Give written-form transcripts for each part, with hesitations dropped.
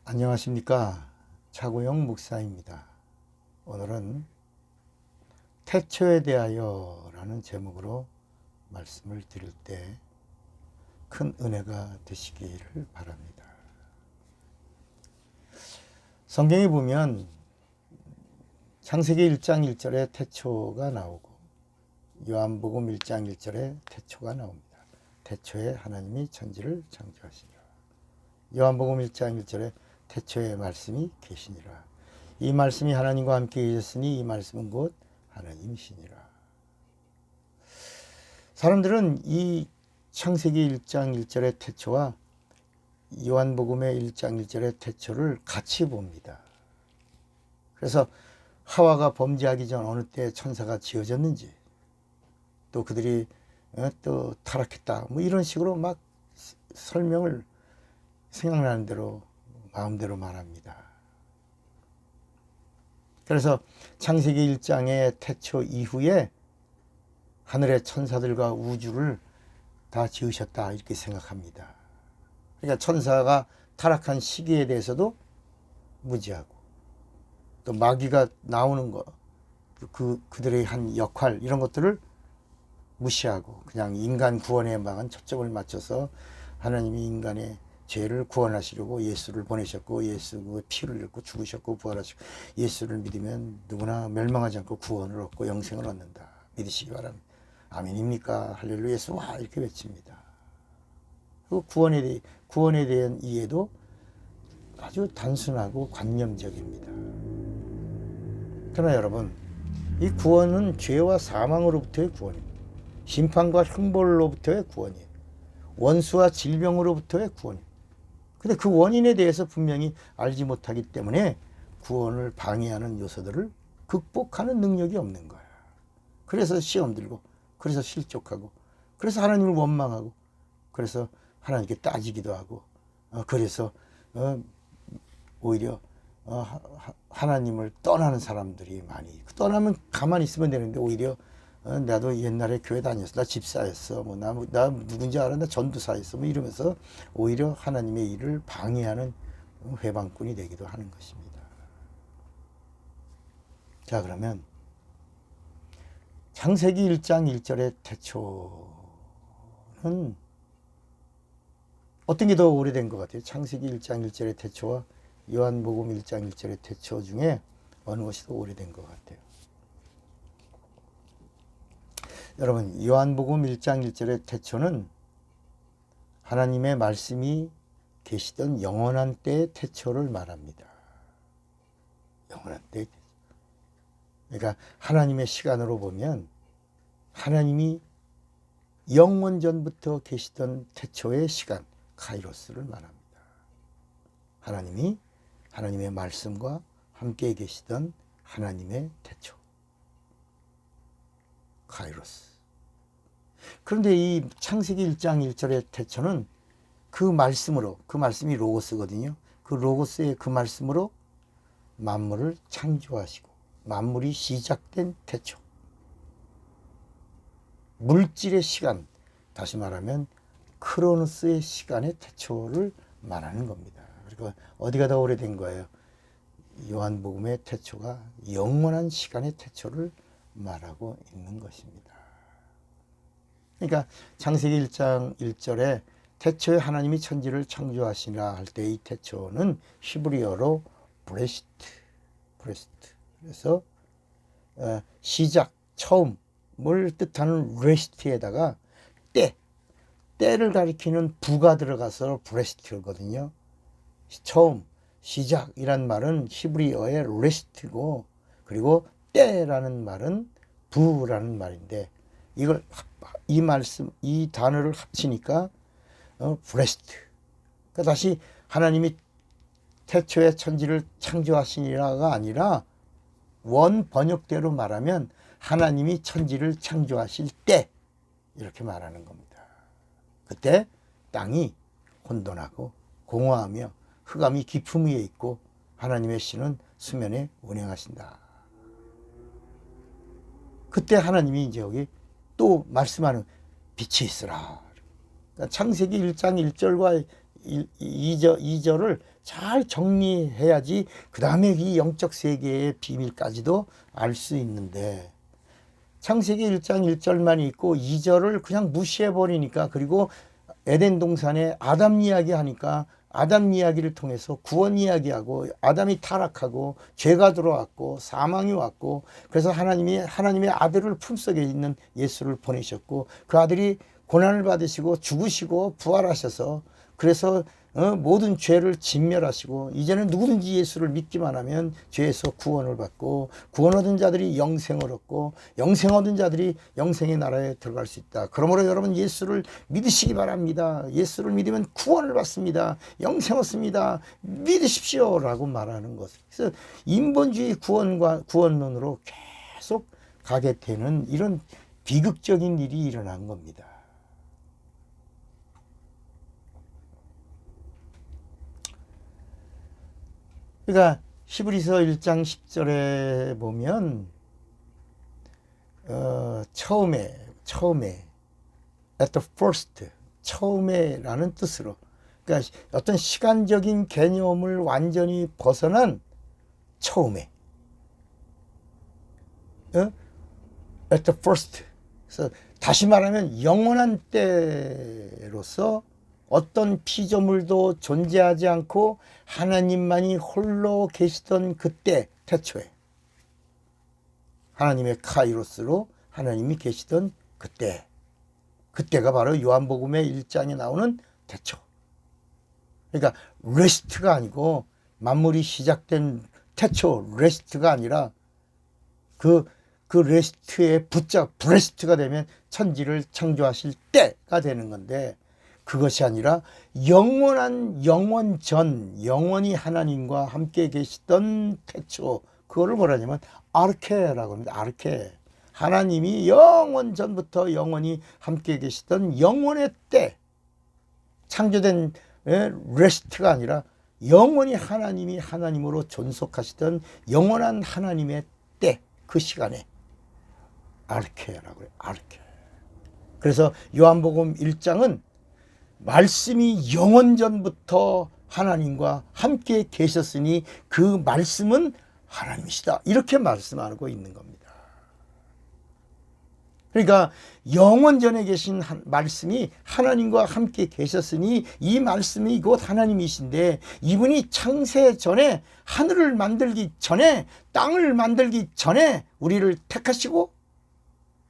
안녕하십니까. 차고영 목사입니다. 오늘은 태초에 대하여 라는 제목으로 말씀을 드릴 때 큰 은혜가 되시기를 바랍니다. 성경에 보면 창세기 1장 1절에 태초가 나오고 요한복음 1장 1절에 태초가 나옵니다. 태초에 하나님이 천지를 창조하시니라. 요한복음 1장 1절에 태초에 말씀이 계시니라. 이 말씀이 하나님과 함께 계셨으니 이 말씀은 곧 하나님이시니라. 사람들은 이 창세기 1장 1절의 태초와 요한복음의 1장 1절의 태초를 같이 봅니다. 그래서 하와가 범죄하기 전 어느 때 천사가 지어졌는지, 또 그들이 또 타락했다, 뭐 이런 식으로 막 설명을 생각나는 대로 마음대로 말합니다. 그래서 창세기 1장의 태초 이후에 하늘의 천사들과 우주를 다 지으셨다 이렇게 생각합니다. 그러니까 천사가 타락한 시기에 대해서도 무지하고, 또 마귀가 나오는 거, 그들의 한 역할 이런 것들을 무시하고 그냥 인간 구원에만 초점을 맞춰서 하나님이 인간의 죄를 구원하시려고 예수를 보내셨고, 예수의 피를 흘렸고 죽으셨고 부활하시고, 예수를 믿으면 누구나 멸망하지 않고 구원을 얻고 영생을 얻는다 믿으시기 바랍니다. 아멘입니까? 할렐루야 예수와 이렇게 외칩니다. 그 구원에 대한 이해도 아주 단순하고 관념적입니다. 그러나 여러분, 이 구원은 죄와 사망으로부터의 구원입니다. 심판과 형벌로부터의 구원이에요. 원수와 질병으로부터의 구원이에요. 근데 그 원인에 대해서 분명히 알지 못하기 때문에 구원을 방해하는 요소들을 극복하는 능력이 없는 거야. 그래서 시험 들고, 그래서 실족하고, 그래서 하나님을 원망하고, 그래서 하나님께 따지기도 하고, 그래서 오히려 하나님을 떠나는 사람들이 많이, 떠나면 가만히 있으면 되는데 오히려 나도 옛날에 교회 다녔어, 나 집사였어, 나 누군지 알아, 나 전도사였어, 뭐 이러면서 오히려 하나님의 일을 방해하는 회방꾼이 되기도 하는 것입니다. 자, 그러면 창세기 1장 1절의 태초는 어떤 게 더 오래된 것 같아요? 창세기 1장 1절의 태초와 요한복음 1장 1절의 태초 중에 어느 것이 더 오래된 것 같아요? 여러분, 요한복음 1장 1절의 태초는 하나님의 말씀이 계시던 영원한 때의 태초를 말합니다. 영원한 때의 태초. 그러니까 하나님의 시간으로 보면 하나님이 영원 전부터 계시던 태초의 시간, 카이로스를 말합니다. 하나님이 하나님의 말씀과 함께 계시던 하나님의 태초, 카이로스. 그런데 이 창세기 1장 1절의 태초는 그 말씀으로, 그 말씀이 로고스거든요. 그 로고스의 그 말씀으로 만물을 창조하시고 만물이 시작된 태초, 물질의 시간, 다시 말하면 크로노스의 시간의 태초를 말하는 겁니다. 그리고 어디가 더 오래된 거예요? 요한복음의 태초가 영원한 시간의 태초를 말하고 있는 것입니다. 그러니까 창세기 1장 1절에 태초에 하나님이 천지를 창조하시라 할 때 이 태초는 히브리어로 브레시트. 그래서 시작, 처음을 뜻하는 레시트에다가 때를 가리키는 부가 들어가서 브레시트거든요. 처음, 시작이란 말은 히브리어의 레시트고, 그리고 때라는 말은 부라는 말인데, 이 단어를 합치니까 브레시트. 그러니까 다시 하나님이 태초에 천지를 창조하시니라가 아니라 원 번역대로 말하면 하나님이 천지를 창조하실 때 이렇게 말하는 겁니다. 그때 땅이 혼돈하고 공허하며 흑암이 깊음 위에 있고 하나님의 신은 수면에 운행하신다. 그때 하나님이 이제 여기 또 말씀하는 빛이 있으라. 그러니까 창세기 1장 1절과 2절을 잘 정리해야지 그 다음에 이 영적 세계의 비밀까지도 알 수 있는데, 창세기 1장 1절만 있고 2절을 그냥 무시해버리니까, 그리고 에덴 동산에 아담 이야기 하니까 아담 이야기를 통해서 구원 이야기하고, 아담이 타락하고 죄가 들어왔고 사망이 왔고, 그래서 하나님의 아들을 품속에 있는 예수를 보내셨고, 그 아들이 고난을 받으시고 죽으시고 부활하셔서, 그래서 모든 죄를 진멸하시고, 이제는 누구든지 예수를 믿기만 하면 죄에서 구원을 받고, 구원 얻은 자들이 영생을 얻고, 영생 얻은 자들이 영생의 나라에 들어갈 수 있다. 그러므로 여러분 예수를 믿으시기 바랍니다. 예수를 믿으면 구원을 받습니다. 영생 얻습니다. 믿으십시오 라고 말하는 것. 그래서 인본주의 구원론으로 계속 가게 되는 이런 비극적인 일이 일어난 겁니다. 그러니까 히브리서 1장 10절에 보면 처음에 at the first, 처음에라는 뜻으로, 그러니까 어떤 시간적인 개념을 완전히 벗어난 처음에, at the first. 그래서 다시 말하면 영원한 때로서 어떤 피조물도 존재하지 않고 하나님만이 홀로 계시던 그때, 태초에 하나님의 카이로스로 하나님이 계시던 그때, 그때가 바로 요한복음의 1장에 나오는 태초. 그러니까 레스트가 아니고, 만물이 시작된 태초 레스트가 아니라 그 레스트에 브레스트가 되면 천지를 창조하실 때가 되는 건데, 그것이 아니라 영원전, 영원히 하나님과 함께 계시던 태초, 그거를 뭐라냐면 아르케라고 합니다. 아르케. 하나님이 영원전부터 영원히 함께 계시던 영원의 때, 창조된 레스트가 아니라 영원히 하나님이 하나님으로 존속하시던 영원한 하나님의 때, 그 시간에 아르케라고 해요. 아르케. 그래서 요한복음 1장은 말씀이 영원전부터 하나님과 함께 계셨으니 그 말씀은 하나님이시다, 이렇게 말씀하고 있는 겁니다. 그러니까 영원전에 계신 말씀이 하나님과 함께 계셨으니 이 말씀이 곧 하나님이신데, 이분이 창세 전에, 하늘을 만들기 전에, 땅을 만들기 전에 우리를 택하시고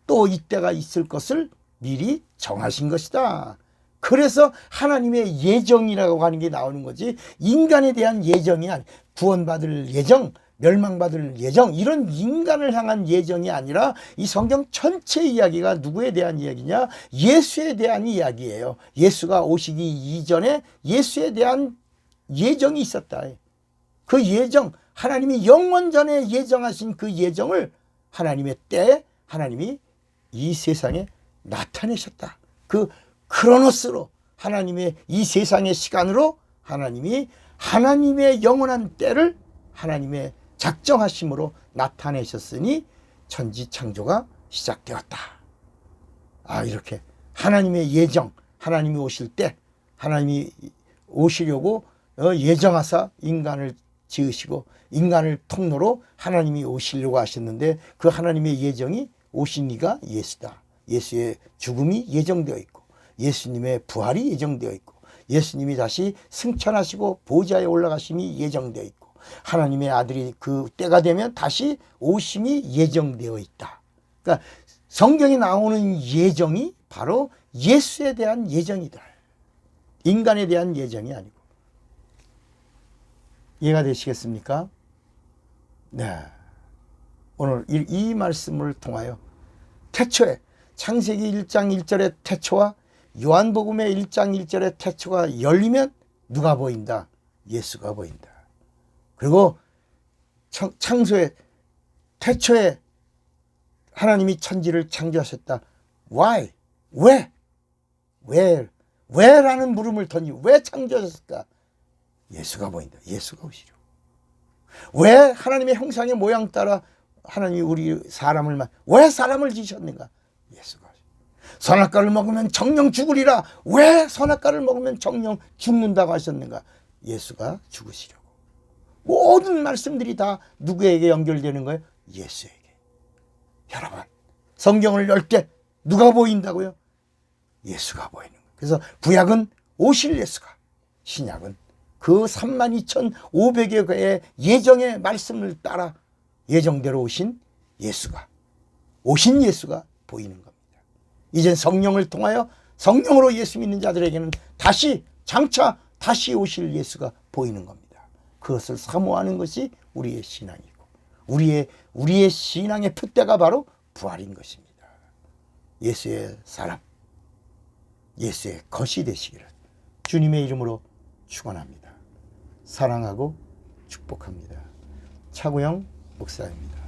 또 이때가 있을 것을 미리 정하신 것이다. 그래서 하나님의 예정이라고 하는 게 나오는 거지, 인간에 대한 예정이 아니, 구원받을 예정, 멸망받을 예정, 이런 인간을 향한 예정이 아니라 이 성경 전체 이야기가 누구에 대한 이야기냐? 예수에 대한 이야기예요. 예수가 오시기 이전에 예수에 대한 예정이 있었다. 그 예정, 하나님이 영원전에 예정하신 그 예정을 하나님의 때에 하나님이 이 세상에 나타내셨다. 그 크로노스로, 하나님의 이 세상의 시간으로 하나님이 하나님의 영원한 때를 하나님의 작정하심으로 나타내셨으니 천지 창조가 시작되었다. 이렇게 하나님의 예정, 하나님이 오실 때, 하나님이 오시려고 예정하사 인간을 지으시고 인간을 통로로 하나님이 오시려고 하셨는데, 그 하나님의 예정이 오신 이가 예수다. 예수의 죽음이 예정되어 있고, 예수님의 부활이 예정되어 있고, 예수님이 다시 승천하시고 보좌에 올라가심이 예정되어 있고, 하나님의 아들이 그 때가 되면 다시 오심이 예정되어 있다. 그러니까 성경에 나오는 예정이 바로 예수에 대한 예정이다. 인간에 대한 예정이 아니고. 이해가 되시겠습니까? 네. 오늘 이 말씀을 통하여 태초에, 창세기 1장 1절의 태초와 요한복음의 1장 1절의 태초가 열리면 누가 보인다? 예수가 보인다. 그리고 창조의 태초에 하나님이 천지를 창조하셨다. Why? 왜라는 물음을 던지고, 왜 창조하셨을까? 예수가 보인다. 예수가 오시려. 왜 하나님의 형상의 모양 따라 하나님이 우리 왜 사람을 지으셨는가? 예수가. 선악과를 먹으면 정령 죽으리라. 왜 선악과를 먹으면 정령 죽는다고 하셨는가? 예수가 죽으시려고. 모든 말씀들이 다 누구에게 연결되는 거예요? 예수에게. 여러분, 성경을 열 때 누가 보인다고요? 예수가 보이는 거예요. 그래서 구약은 오실 예수가, 신약은 그 32,500여 개의 예정의 말씀을 따라 예정대로 오신 예수가 보이는 겁니다. 이젠 성령을 통하여 성령으로 예수 믿는 자들에게는 장차 다시 오실 예수가 보이는 겁니다. 그것을 사모하는 것이 우리의 신앙이고 우리의 신앙의 표대가 바로 부활인 것입니다. 예수의 사람, 예수의 것이 되시기를 주님의 이름으로 축원합니다. 사랑하고 축복합니다. 차구영 목사입니다.